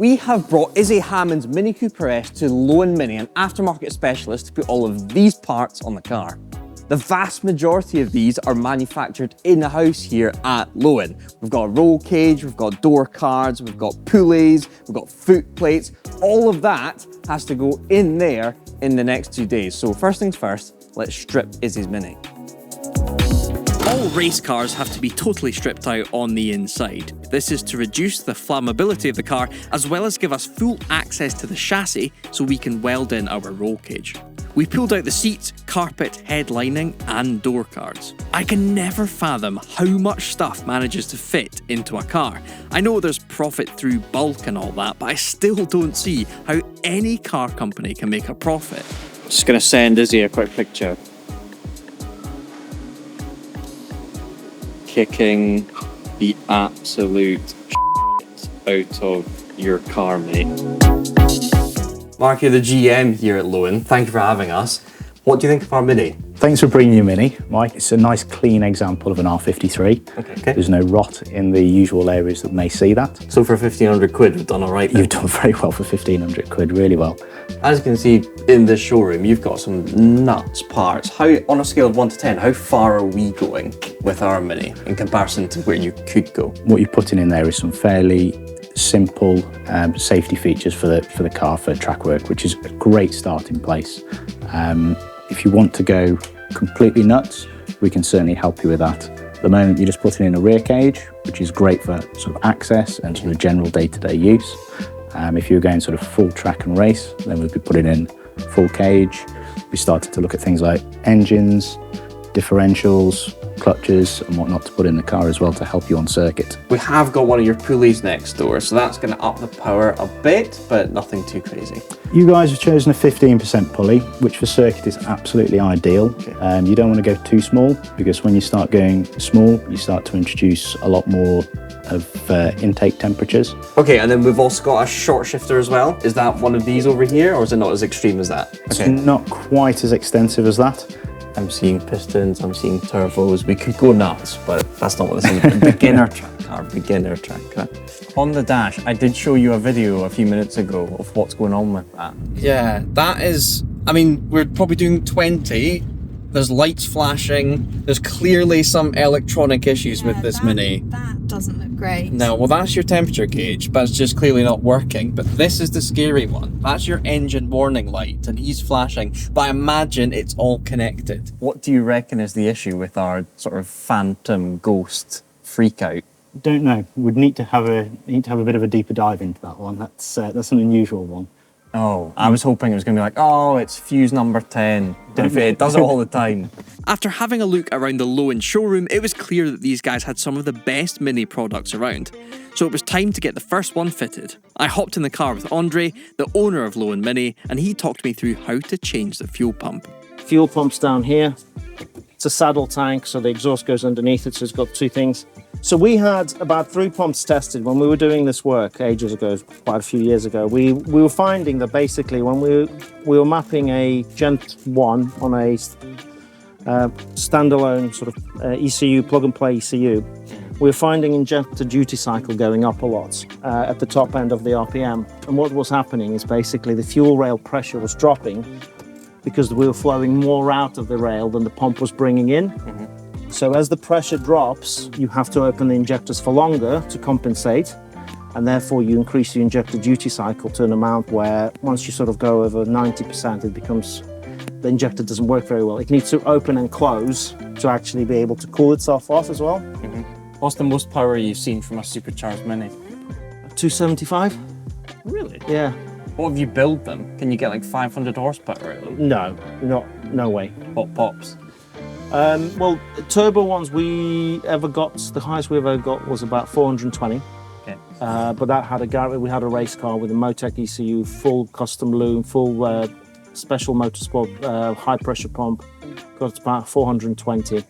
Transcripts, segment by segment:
We have brought Izzy Hammond's Mini Cooper S to Lohen Mini, an aftermarket specialist, to put all of these parts on the car. The vast majority of these are manufactured in-house here at Lohen. We've got a roll cage, we've got door cards, we've got pulleys, we've got foot plates. All of that has to go in there in the next 2 days. So first things first, let's strip Izzy's Mini. All race cars have to be totally stripped out on the inside. This is to reduce the flammability of the car, as well as give us full access to the chassis so we can weld in our roll cage. We pulled out the seats, carpet, head lining and door cards. I can never fathom how much stuff manages to fit into a car. I know there's profit through bulk and all that, but I still don't see how any car company can make a profit. Just gonna send Izzy a quick picture. Kicking the absolute shit out of your car, mate. Mark, you're the GM here at Lohen. Thank you for having us. What do you think of our Mini? Thanks for bringing your Mini, Mike. It's a nice clean example of an R53. Okay. There's no rot in the usual areas that may see that. So for 1,500 quid, we've done all right then. You've done very well for 1,500 quid, really well. As you can see in this showroom, you've got some nuts parts. How, on a scale of 1 to 10, how far are we going with our Mini in comparison to where you could go? What you're putting in there is some fairly simple safety features for the car for track work, which is a great starting place. If you want to go completely nuts, we can certainly help you with that. At the moment, you're just putting in a rear cage, which is great for sort of access and sort of general day-to-day use. If you're going sort of full track and race, then we'd be putting in full cage. We started to look at things like engines, differentials, clutches and whatnot to put in the car as well to help you on circuit. We have got one of your pulleys next door, so that's going to up the power a bit, but nothing too crazy. You guys have chosen a 15% pulley, which for circuit is absolutely ideal. Okay. You don't want to go too small, because when you start going small, you start to introduce a lot more of intake temperatures. Okay, and then we've also got a short shifter as well. Is that one of these over here, or is it not as extreme as that? It's not quite as extensive as that. I'm seeing pistons, I'm seeing turbos. We could go nuts, but that's not what this is. Beginner track car, beginner track car. On the dash, I did show you a video a few minutes ago of what's going on with that. Yeah, that is, I mean, we're probably doing 20. There's lights flashing. There's clearly some electronic issues with this Mini. That doesn't look great. No, well, that's your temperature gauge, but it's just clearly not working. But this is the scary one. That's your engine warning light, and he's flashing. But I imagine it's all connected. What do you reckon is the issue with our sort of phantom ghost freak out? Don't know. We'd need to have a bit of a deeper dive into that one. That's an unusual one. Oh, I was hoping it was going to be like, oh, it's fuse number 10. It does it all the time. After having a look around the Lohen showroom, it was clear that these guys had some of the best Mini products around. So it was time to get the first one fitted. I hopped in the car with Andre, the owner of Lohen Mini, and he talked me through how to change the fuel pump. Fuel pump's down here. It's a saddle tank, so the exhaust goes underneath it, so it's got two things. So we had about 3 pumps tested when we were doing this work ages ago, quite a few years ago. We were finding that basically when we were mapping a Gent 1 on a standalone sort of ECU, plug-and-play ECU, we were finding injector duty cycle going up a lot at the top end of the RPM. And what was happening is basically the fuel rail pressure was dropping because we were flowing more out of the rail than the pump was bringing in. So as the pressure drops, you have to open the injectors for longer to compensate, and therefore you increase the injector duty cycle to an amount where once you sort of go over 90%, it becomes, the injector doesn't work very well. It needs to open and close to actually be able to cool itself off as well. What's the most power you've seen from a supercharged Mini? 275? Really? Yeah. What have you built them? Can you get like 500 horsepower out of them? No way. What pops? Well, turbo ones the highest we ever got was about 420. Okay. But that had we had a race car with a Motec ECU, full custom loom, full special motorsport high pressure pump. Got about 420.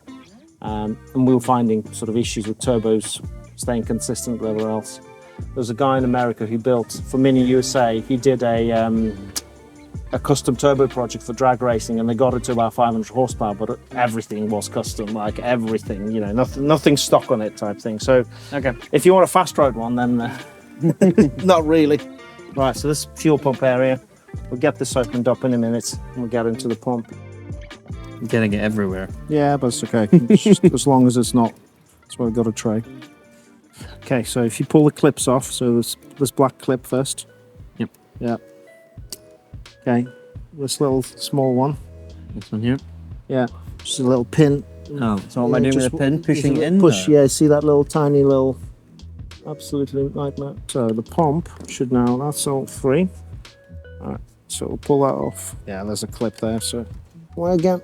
And we were finding sort of issues with turbos staying consistent with everywhere else. There was a guy in America who built, for Mini USA, he did a custom turbo project for drag racing, and they got it to about 500 horsepower, but everything was custom, like everything, you know, nothing stock on it type thing. So okay, if you want a fast road one, then not really. Right, so this fuel pump area, we'll get this opened up in a minute and we'll get into the pump. I'm getting it everywhere. Yeah, but it's okay. It's just, as long as it's not, that's why I've got a tray. Okay, so if you pull the clips off, so this black clip first. Yep. Yeah. Okay, this little small one. This one here. Yeah, just a little pin. Oh, so what am I doing with the pin? Pushing it in? Push, yeah, see that little tiny little, absolutely nightmare. So the pump should now, that's all free. All right, so we'll pull that off. Yeah, there's a clip there, so. Well, again.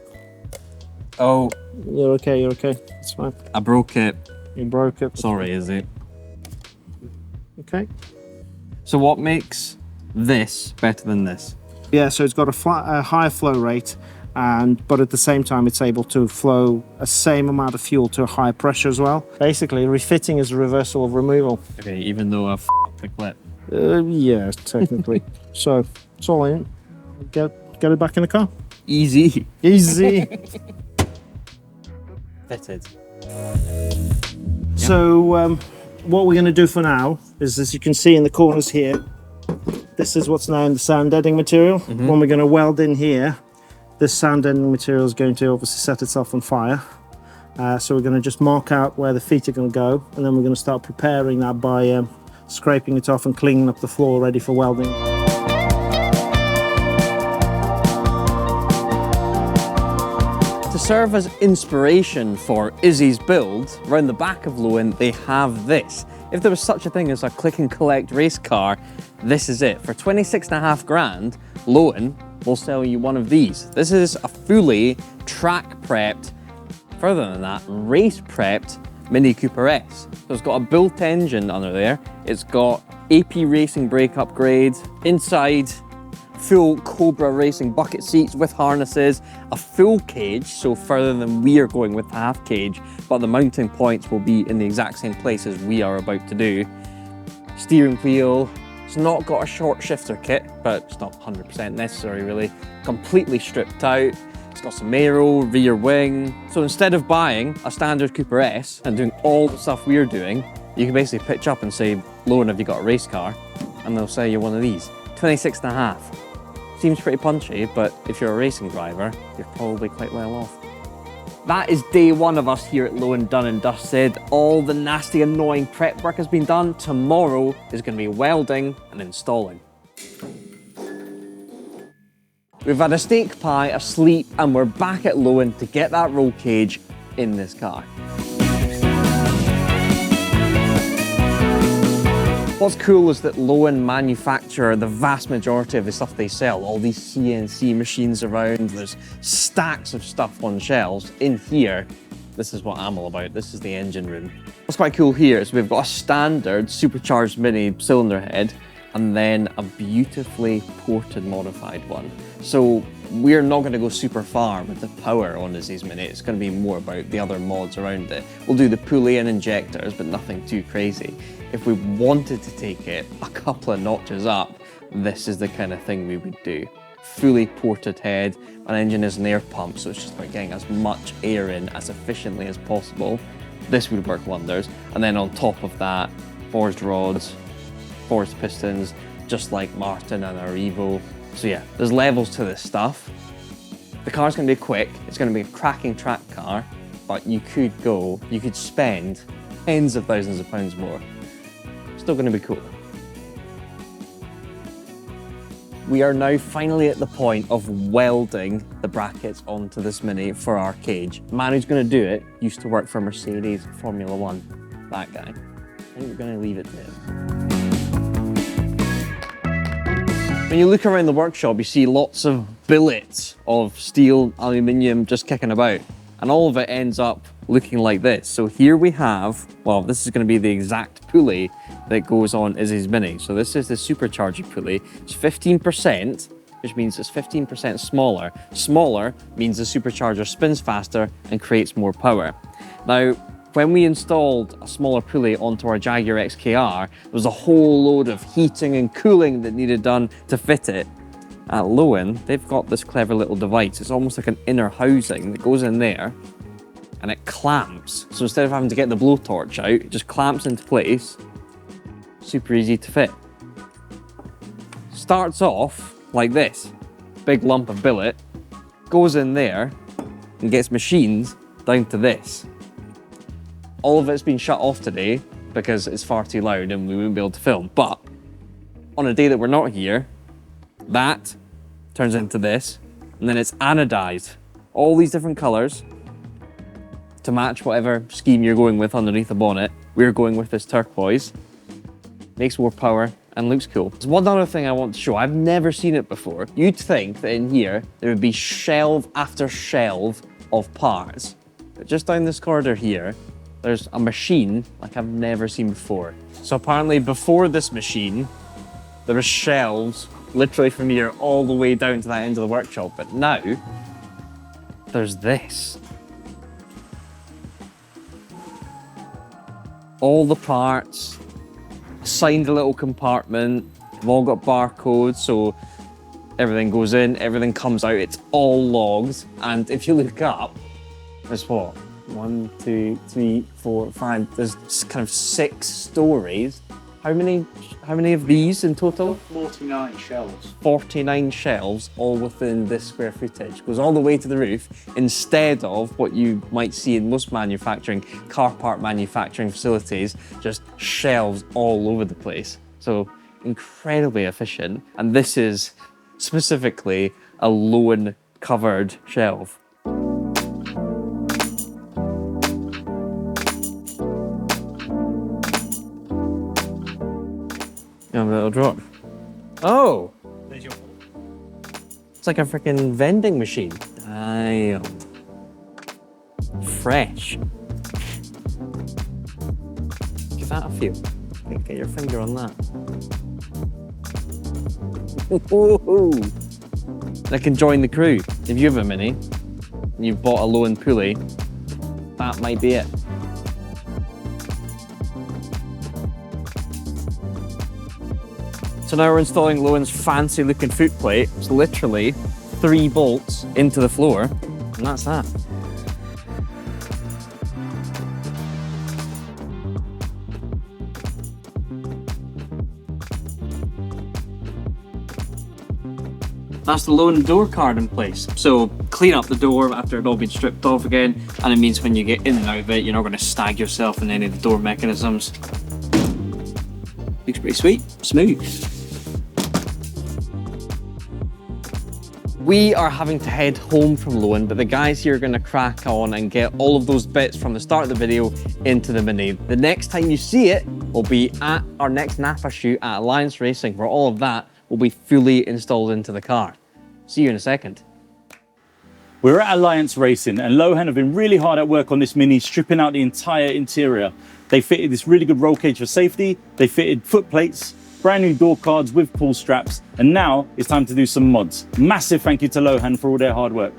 Oh. You're okay, it's fine. I broke it. You broke it. Sorry, Izzy. Okay. So what makes this better than this? Yeah, so it's got a higher flow rate, but at the same time it's able to flow a same amount of fuel to a higher pressure as well. Basically, refitting is a reversal of removal. Okay, even though I f***ed the clip. Yeah, technically. So it's all in. Get it back in the car. Easy. Easy. Fitted. So what we're going to do for now is, as you can see in the corners here, this is what's now in the sound deadening material. When we're going to weld in here, this sound deadening material is going to obviously set itself on fire. So we're going to just mark out where the feet are going to go, and then we're going to start preparing that by scraping it off and cleaning up the floor ready for welding. To serve as inspiration for Izzy's build, around the back of Lohen, they have this. If there was such a thing as a click and collect race car, this is it. For 26.5 grand, Lohen will sell you one of these. This is a fully track prepped, further than that, race prepped Mini Cooper S. So it's got a built engine under there. It's got AP Racing brake upgrades. Inside, full Cobra Racing bucket seats with harnesses, a full cage, so further than we are going with the half cage, but the mounting points will be in the exact same place as we are about to do. Steering wheel, it's not got a short shifter kit, but it's not 100% necessary really. Completely stripped out. It's got some aero, rear wing. So instead of buying a standard Cooper S and doing all the stuff we're doing, you can basically pitch up and say, Lohen, have you got a race car? And they'll sell you one of these. 26.5. Seems pretty punchy, but if you're a racing driver, you're probably quite well off. That is day one of us here at Lohen done and dusted. All the nasty, annoying prep work has been done. Tomorrow is going to be welding and installing. We've had a steak pie, a sleep, and we're back at Lohen to get that roll cage in this car. What's cool is that Lohen manufacture the vast majority of the stuff they sell. All these CNC machines around, there's stacks of stuff on shelves. In here, this is what I'm all about. This is the engine room. What's quite cool here is we've got a standard supercharged mini cylinder head and then a beautifully ported modified one. So we're not going to go super far with the power on Izzy's Mini. It's going to be more about the other mods around it. We'll do the pulley and injectors, but nothing too crazy. If we wanted to take it a couple of notches up, this is the kind of thing we would do. Fully ported head, an engine is an air pump, so it's just about getting as much air in as efficiently as possible. This would work wonders. And then on top of that, forged rods, forged pistons, just like Martin and our Evo. So yeah, there's levels to this stuff. The car's gonna be quick, it's gonna be a cracking track car, but you could spend tens of thousands of pounds more. Still going to be cool. We are now finally at the point of welding the brackets onto this Mini for our cage. The man who's going to do it used to work for Mercedes Formula 1. That guy. I think we're going to leave it to him. When you look around the workshop, you see lots of billets of steel, aluminium just kicking about. And all of it ends up looking like this. So here we have, well, this is going to be the exact pulley that goes on Izzy's Mini. So this is the supercharger pulley. It's 15%, which means it's 15% smaller. Smaller means the supercharger spins faster and creates more power. Now, when we installed a smaller pulley onto our Jaguar XKR, there was a whole load of heating and cooling that needed done to fit it. At Lohen, they've got this clever little device. It's almost like an inner housing that goes in there and it clamps. So instead of having to get the blowtorch out, it just clamps into place. Super easy to fit. starts off like this. Big lump of billet, goes in there and gets machined down to this. All of it's been shut off today because it's far too loud and we wouldn't be able to film. But on a day that we're not here, that turns into this, and then it's anodized. All these different colors to match whatever scheme you're going with underneath the bonnet. We're going with this turquoise. Makes more power and looks cool. There's one other thing I want to show. I've never seen it before. You'd think that in here, there would be shelf after shelf of parts. But just down this corridor here, there's a machine like I've never seen before. So apparently before this machine, there were shelves literally from here all the way down to that end of the workshop. But now, there's this. All the parts, assigned a little compartment, they've all got barcodes, so everything goes in, everything comes out, it's all logged. And if you look up, there's what? 1, 2, 3, 4, 5, there's kind of 6 stories. How many of these in total? 49 shelves. 49 shelves, all within this square footage. Goes all the way to the roof, instead of what you might see in most manufacturing, car part manufacturing facilities, just shelves all over the place. So incredibly efficient. And this is specifically a Lohen covered shelf. A little drop. Oh! There's your It's like a freaking vending machine. Damn. Fresh. Give that a feel. Get your finger on that. That can join the crew. If you have a Mini and you've bought a Lohen pulley, that might be it. So now we're installing Lohen's fancy looking foot plate. It's literally 3 bolts into the floor, and that's that. That's the Lohen door card in place. So clean up the door after it all been stripped off again, and it means when you get in and out of it, you're not going to snag yourself in any of the door mechanisms. Looks pretty sweet, smooth. We are having to head home from Lohen, but the guys here are going to crack on and get all of those bits from the start of the video into the Mini. The next time you see it will be at our next Napa shoot at Alliance Racing, where all of that will be fully installed into the car. See you in a second. We're at Alliance Racing, and Lohen have been really hard at work on this Mini, stripping out the entire interior. They fitted this really good roll cage for safety, they fitted foot plates, brand new door cards with pull straps, and now it's time to do some mods. Massive thank you to Lohen for all their hard work.